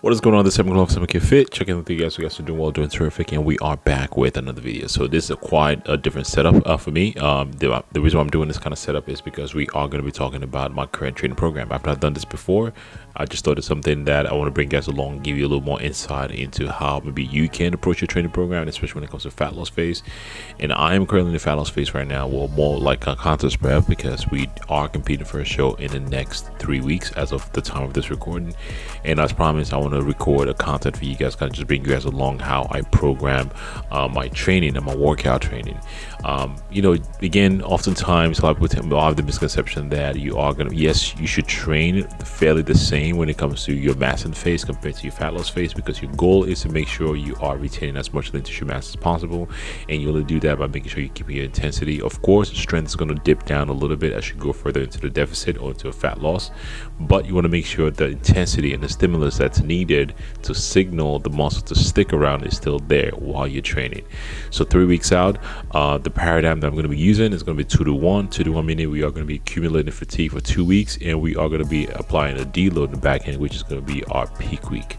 What is going on? This is SAMOK Fit. Checking with you guys. You guys are doing well, doing terrific, and we are back with another video. So this is quite a different setup for me. The reason why I'm doing this kind of setup is because we are going to be talking about my current training program. I've not done this before. I just thought it's something that I want to bring you guys along, give you a little more insight into how maybe you can approach your training program, especially when it comes to fat loss phase. And I am currently in the fat loss phase right now. Well, more like a contest prep because we are competing for a show in the next 3 weeks as of the time of this recording. And as promised, I want to record a content for you guys, kind of just bring you guys along how I program my training and my workout training. Again, oftentimes a lot of people have the misconception that you are going to, yes, you should train fairly the same when it comes to your massing phase compared to your fat loss phase, because your goal is to make sure you are retaining as much lean tissue mass as possible, and you'll do that by making sure you keep your intensity. Of course, strength is going to dip down a little bit as you go further into the deficit or into a fat loss, but you want to make sure the intensity and the stimulus that's needed to signal the muscle to stick around is still there while you're training. So 3 weeks out, the paradigm that I'm going to be using is going to be 2-to-1 meaning we are going to be accumulating fatigue for 2 weeks, and we are going to be applying a deload in the back end, which is going to be our peak week.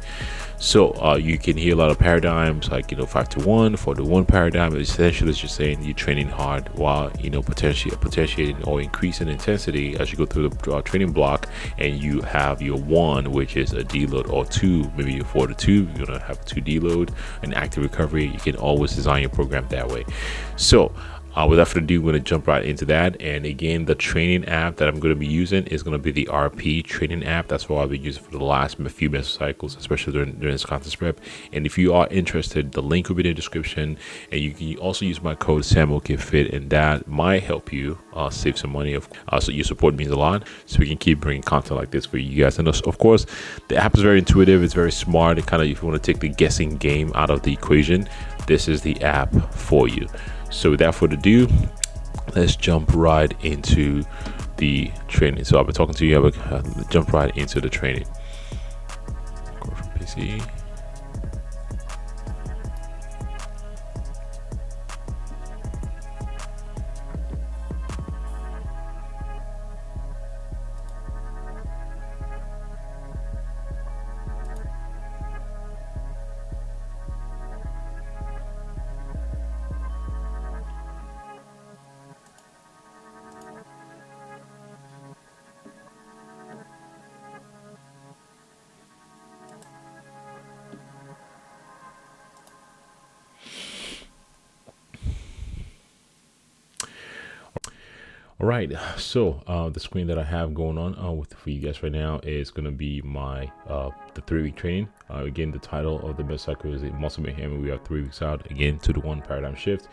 So you can hear a lot of paradigms like 5-to-1, 4-to-1 paradigm. Essentially, it's just saying you're training hard while potentiating or increasing intensity as you go through the training block, and you have your 1, which is a deload, or 2, maybe your 4-to-2. You're gonna have 2 deload and active recovery. You can always design your program that way. So without further ado, we're going to jump right into that. And again, the training app that I'm going to be using is going to be the RP training app. That's what I'll be using for the last few mesocycles, especially during this contest prep. And if you are interested, the link will be in the description, and you can also use my code SAMOK Fit, and that might help you save some money. So your support means a lot, so we can keep bringing content like this for you guys. And of course, the app is very intuitive. It's very smart. It kind of, if you want to take the guessing game out of the equation, this is the app for you. So without further ado, let's jump right into the training. So I've been talking to you, jump right into the training. Go from PC. All right, so the screen that I have going on for you guys right now is going to be my the 3-week training. Again, the title of the best cycle is Muscle Mayhem, and we are 3 weeks out, again, 2-to-1 paradigm shift.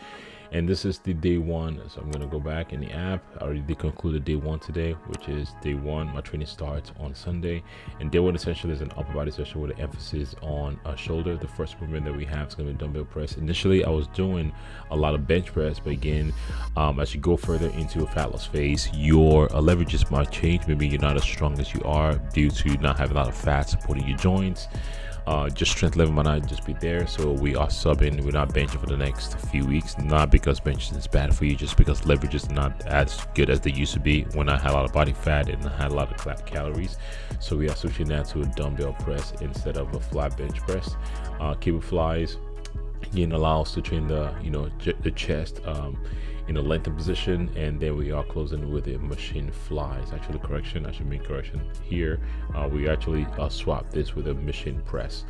And this is the day 1. So I'm going to go back in the app. I already concluded day 1 today, which is day 1. My training starts on Sunday, and day 1 essentially is an upper body session with an emphasis on shoulder. The first movement that we have is going to be dumbbell press. Initially, I was doing a lot of bench press, but again, as you go further into a fat loss phase, your leverages might change. Maybe you're not as strong as you are due to not having a lot of fat supporting your joints. Just strength level might not just be there, so we are subbing. We're not benching for the next few weeks, not because benching is bad for you, just because leverage is not as good as they used to be when I had a lot of body fat and I had a lot of calories. So we are switching that to a dumbbell press instead of a flat bench press. Cable flies again allow us to train the the chest in a lengthened position, and then we are closing with a machine flies. Actually, I should make correction here. We actually swap this with a machine press,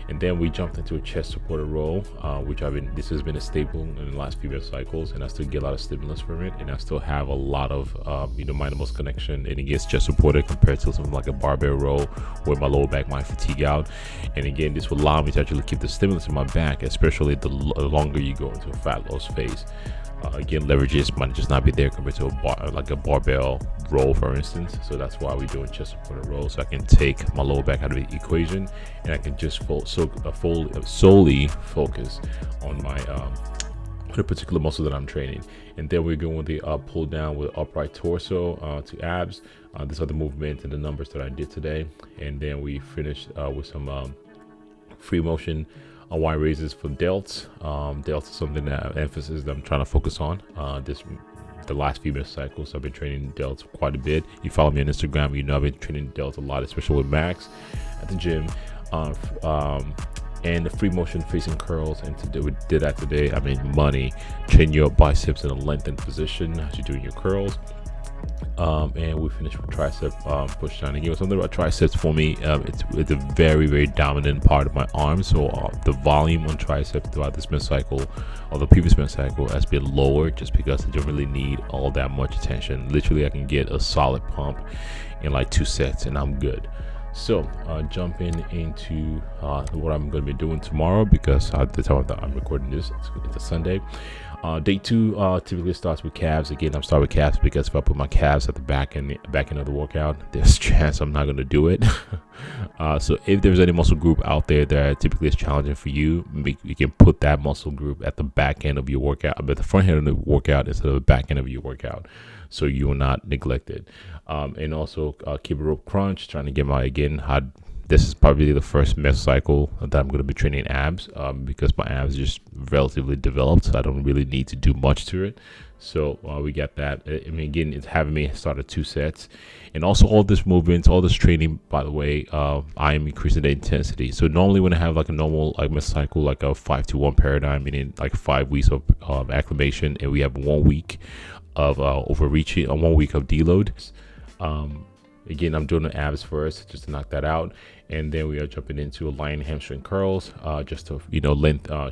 and then we jumped into a chest supported roll, which this has been a staple in the last few cycles, and I still get a lot of stimulus from it, and I still have a lot of mind muscle connection, and it gets chest supported compared to something like a barbell roll where my lower back might fatigue out. And again, this will allow me to actually keep the stimulus in my back, especially the longer you go into a fat loss phase. Again, leverages might just not be there compared to a barbell roll, for instance. So that's why we're doing chest supported roll. So I can take my lower back out of the equation, and I can just solely focus on my the particular muscle that I'm training. And then we're going with the pull down with upright torso to abs. These are the movements and the numbers that I did today. And then we finished with some free motion Y raises for delts. Delts is something that emphasis that I'm trying to focus on. The last few cycles, I've been training delts quite a bit. You follow me on Instagram, you know I've been training delts a lot, especially with Max at the gym. uh, and the free motion facing curls. And we did that today. I mean, money. Train your biceps in a lengthened position as you're doing your curls. And we finished with tricep push down. Again, something about triceps for me, it's a very dominant part of my arm. So the volume on tricep throughout this men's cycle or the previous men's cycle has been lower, just because I don't really need all that much attention. Literally, I can get a solid pump in like 2 sets and I'm good. So jumping into what I'm going to be doing tomorrow, because at the time that I'm recording this, it's a Sunday. Day 2 typically starts with calves. Again, I'm starting with calves because if I put my calves at the back end of the workout, there's a chance I'm not going to do it. So if there's any muscle group out there that typically is challenging for you, you can put that muscle group at the back end of your workout, but the front end of the workout instead of the back end of your workout, so you will not neglect it. And also keep a rope crunch, trying to get my, again, this is probably the first men's cycle that I'm going to be training abs, because my abs are just relatively developed, so I don't really need to do much to it. So we got that. I mean, again, it's having me start at 2 sets. And also all this movements, all this training, by the way, I am increasing the intensity. So normally when I have like a normal men's cycle, like a 5-to-1 paradigm, meaning like 5 weeks of acclimation, and we have 1 week of overreaching, 1 week of deload. Again, I'm doing the abs first just to knock that out, and then we are jumping into lying hamstring curls, just to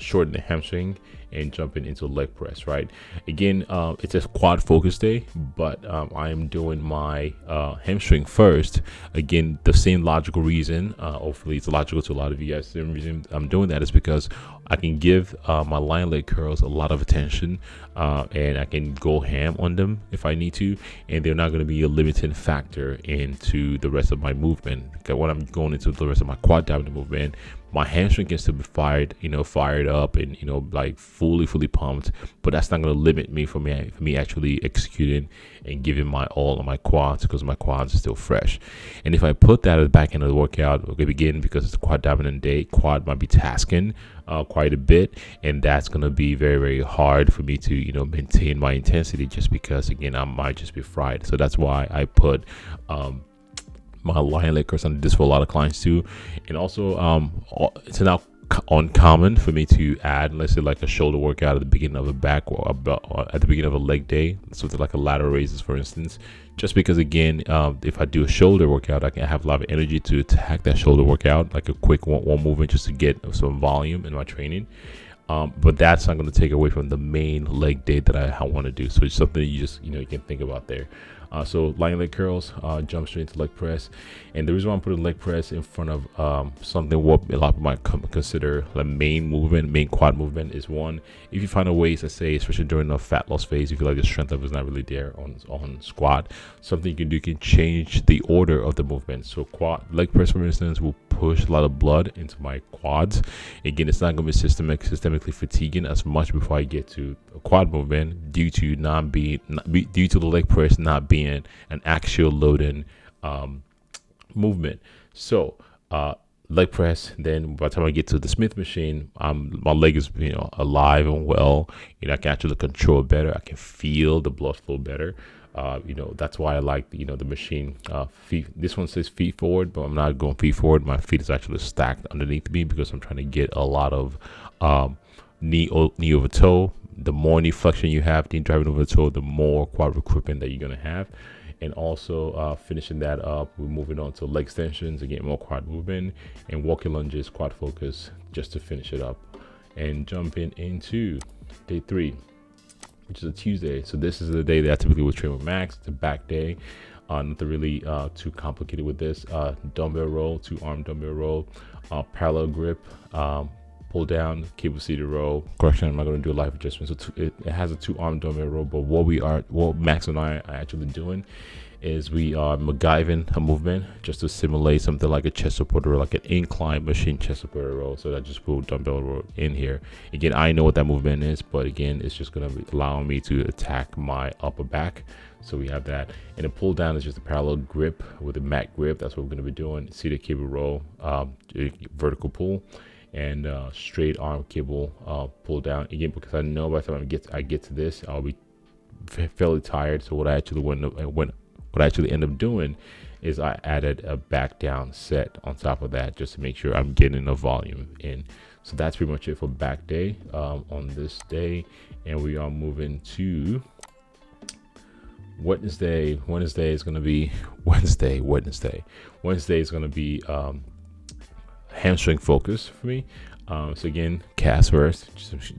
shorten the hamstring, and jumping into leg press. Right. Again, it's a quad focus day, but I am doing my hamstring first. Again, the same logical reason. Hopefully, it's logical to a lot of you guys. The reason I'm doing that is because I can give my lying leg curls a lot of attention, and I can go ham on them if I need to, and they're not going to be a limiting factor into the rest of my movement. Okay, when I'm going into the rest of my quad dominant movement, my hamstring can still be fired up and like fully pumped, but that's not going to limit me from me actually executing and giving my all on my quads, because my quads are still fresh. And if I put that at the back end of the workout, okay, again, because it's a quad dominant day, quad might be tasking quite a bit, and that's going to be very hard for me to maintain my intensity, just because again I might just be fried. So that's why I put my lying leg curls on this for a lot of clients too. And also it's not uncommon for me to add, let's say, like a shoulder workout at the beginning of a back or at the beginning of a leg day, something like a lateral raises, for instance, just because again, if I do a shoulder workout, I can have a lot of energy to attack that shoulder workout, like a quick one movement just to get some volume in my training. But that's not going to take away from the main leg day that I want to do. So it's something you just you can think about there. So lying leg curls, jump straight into leg press. And the reason why I'm putting leg press in front of something what a lot of people might consider the main quad movement is, one, if you find a way, let's say, especially during the fat loss phase, you feel like the strength level is not really there on squat, something you can do, you can change the order of the movement. So quad leg press, for instance, will push a lot of blood into my quads. Again, it's not going to be systemically fatiguing as much before I get to a quad movement, due to the leg press not being an axial loading movement. So leg press, then by the time I get to the Smith machine, my leg is alive and well. I can actually control it better. I can feel the blood flow better. That's why I like the machine. Feet. This one says feet forward, but I'm not going feet forward. My feet is actually stacked underneath me because I'm trying to get a lot of knee over toe. The more knee flexion you have, knee driving over the toe, the more quad recruitment that you're gonna have. And also finishing that up, we're moving on to leg extensions, again, more quad movement, and walking lunges, quad focus, just to finish it up. And jumping into day 3, which is a Tuesday. So this is the day that I typically would train with Max. It's a back day. Nothing really too complicated with this. Dumbbell row, 2-arm dumbbell row, parallel grip, pull down, cable seated row. Correction, I'm not going to do a live adjustment. So it has a 2-arm dumbbell row, but what Max and I are actually doing is we are MacGyvering a movement just to simulate something like a chest supporter row, like an incline machine chest supporter row. So I just put dumbbell row in here. Again, I know what that movement is, but again, it's just going to be allowing me to attack my upper back. So we have that. And the pull down is just a parallel grip with a mat grip. That's what we're going to be doing. Seated cable row, vertical pull, and straight arm cable pull down. Again, because I know by the time I get to this, I'll be fairly tired. So what I actually end up doing is I added a back down set on top of that just to make sure I'm getting the volume in. So that's pretty much it for back day on this day. And we are moving to Wednesday. Wednesday is going to be Wednesday is going to be hamstring focus for me. So again, calves first,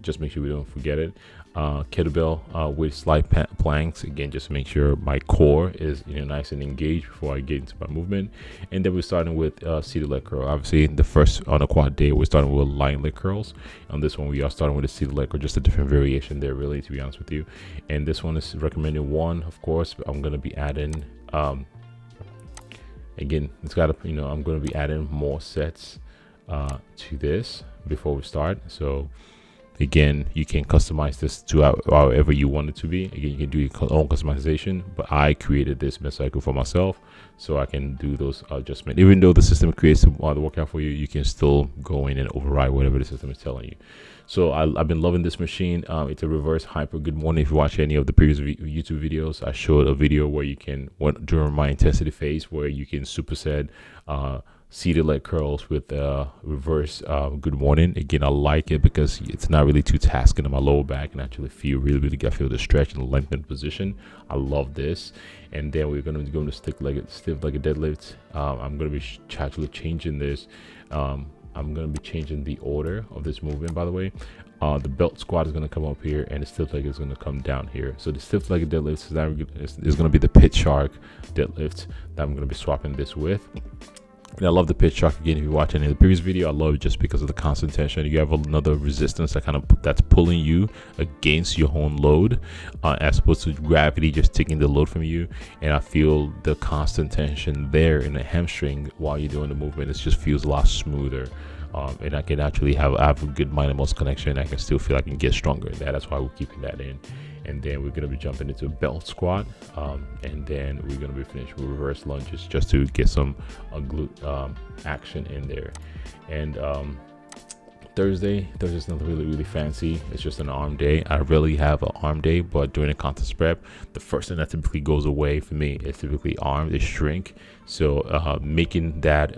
just make sure we don't forget it. Kettlebell with slide planks, again, just to make sure my core is nice and engaged before I get into my movement. And then we're starting with seated leg curl. Obviously, the first on a quad day, we're starting with lying leg curls. On this one, we are starting with a seated leg curl, just a different variation there, really, to be honest with you. And this one is recommended 1, of course, but I'm going to be adding again, it's got to, I'm going to be adding more sets to this before we start. So again, you can customize this to however you want it to be. Again, you can do your own customization, but I created this cycle for myself, so I can do those adjustments. Even though the system creates the workout for you, you can still go in and override whatever the system is telling you. So I've been loving this machine. It's a reverse hyper good morning. If you watch any of the previous YouTube videos, I showed a video where you can, during my intensity phase, where you can superset seated leg curls with reverse good morning. Again, I like it because it's not really too tasking on my lower back, and actually feel really feel the stretch and the lengthened position. I love this. And then we're going to go into stiff leg deadlift. I'm going to be actually changing this. I'm going to be changing the order of this movement, by the way. The belt squat is going to come up here, and the stiff leg is going to come down here. So the stiff leg deadlift is going to be the pit shark deadlift that I'm going to be swapping this with. And I love the pit shark. Again, if you watch any of the previous video, I love it just because of the constant tension. You have another resistance that's pulling you against your own load, as opposed to gravity just taking the load from you. And I feel the constant tension there in the hamstring while you're doing the movement. It just feels a lot smoother. And I can actually have a good mind and muscle connection. I can still feel I can get stronger in that. That's why we're keeping that in. And then we're going to be jumping into a belt squat, and then we're going to be finished with reverse lunges just to get some glute action in there. And Thursday's nothing really fancy. It's just an arm day. I rarely have an arm day, but during a contest prep, the first thing that typically goes away for me is typically arms. They shrink. So making that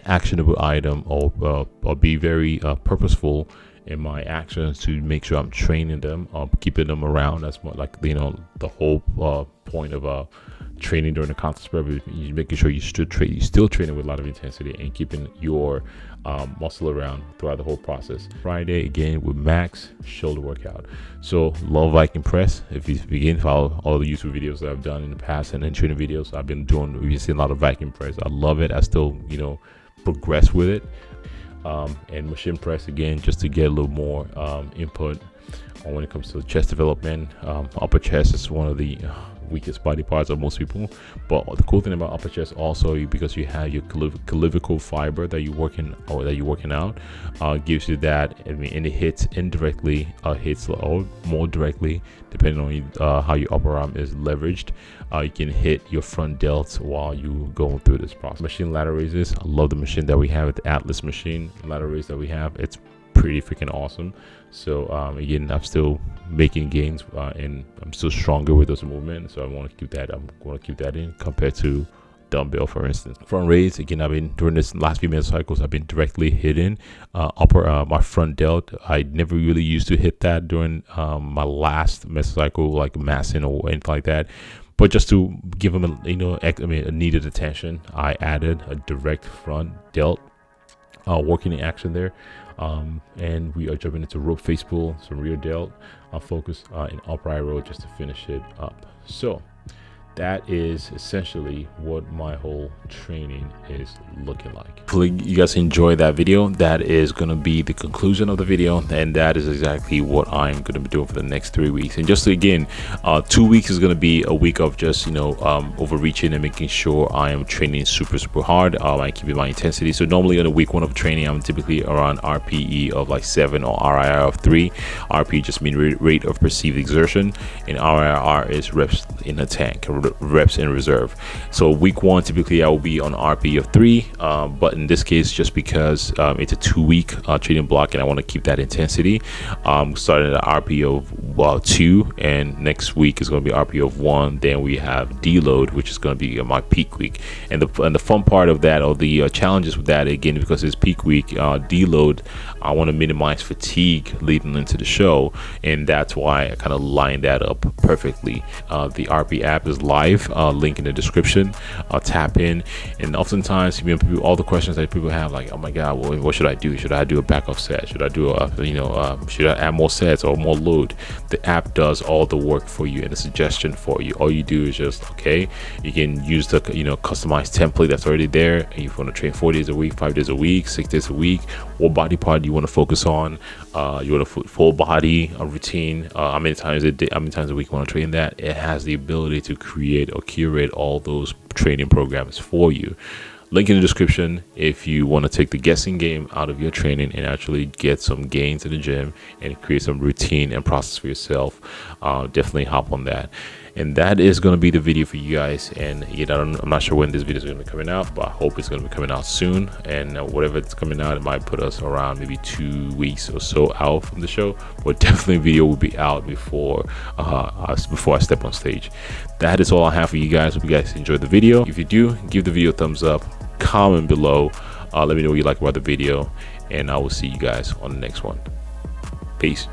actionable item or be very purposeful in my actions to make sure I'm training them, keeping them around. That's more like, the whole point of training during the contest prep. You're making sure you're still training with a lot of intensity and keeping your muscle around throughout the whole process. Friday, again, with max shoulder workout. So low Viking press. If you begin follow all the YouTube videos that I've done in the past and then training videos, I've been doing, we've seen a lot of Viking press. I love it. I still, progress with it. And machine press, again, just to get a little more input on when it comes to chest development. Upper chest is one of the weakest body parts of most people, but the cool thing about upper chest also, because you have your clavicle fiber that you're working out, gives you that. I mean, and it hits indirectly, hits or more directly, depending on how your upper arm is leveraged. You can hit your front delts while you going through this process. Machine ladder raises. I love the machine that we have, the Atlas machine ladder raise that we have. It's pretty freaking awesome. So again, I'm still making gains, and I'm still stronger with those movements. So I want to keep that. I'm going to keep that in compared to dumbbell, for instance. Front raise, again, I've been during this last few cycles, I've been directly hitting my front delt. I never really used to hit that during my last mesocycle, like massing or anything like that. But just to give them a needed attention, I added a direct front delt working in action there. And we are jumping into rope face pull, some rear delt. I'll focus in upright row just to finish it up. So that is essentially what my whole training is looking like. Hopefully you guys enjoy that video. That is going to be the conclusion of the video, and that is exactly what I'm going to be doing for the next 3 weeks. And just again, 2 weeks is going to be a week of just overreaching and making sure I am training super hard. I keep my intensity. So normally on a week 1 of training, I'm typically around RPE of like 7 or RIR of 3. RPE just means rate of perceived exertion, and RIR is reps in a tank. reps in reserve. So week 1 typically I will be on RP of 3, but in this case, just because it's a 2-week training block and I want to keep that intensity, starting at RP of 2, and next week is going to be RP of 1. Then we have deload, which is going to be my peak week. And the fun part of that, or the challenges with that, again, because it's peak week, deload, I want to minimize fatigue leading into the show, and that's why I kind of line that up perfectly. The RP app is live, link in the description. Tap in, and oftentimes all the questions that people have, like, oh my god, well, what should I do? Should I do a back off set? Should I do should I add more sets or more load? The app does all the work for you and the suggestion for you. All you do is just, okay, you can use the customized template that's already there, and you want to train 4 days a week, 5 days a week, 6 days a week. What body part you want to focus on? You want a full body routine, how many times a week you want to train that. It has the ability to create or curate all those training programs for you. Link in the description if you want to take the guessing game out of your training and actually get some gains in the gym and create some routine and process for yourself. Definitely hop on that. And that is going to be the video for you guys. And I'm not sure when this video is going to be coming out, but I hope it's going to be coming out soon. And whatever it's coming out, it might put us around maybe 2 weeks or so out from the show, but definitely video will be out before I step on stage. That is all I have for you guys. Hope you guys enjoyed the video. If you do, give the video a thumbs up, comment below, let me know what you like about the video, and I will see you guys on the next one. Peace.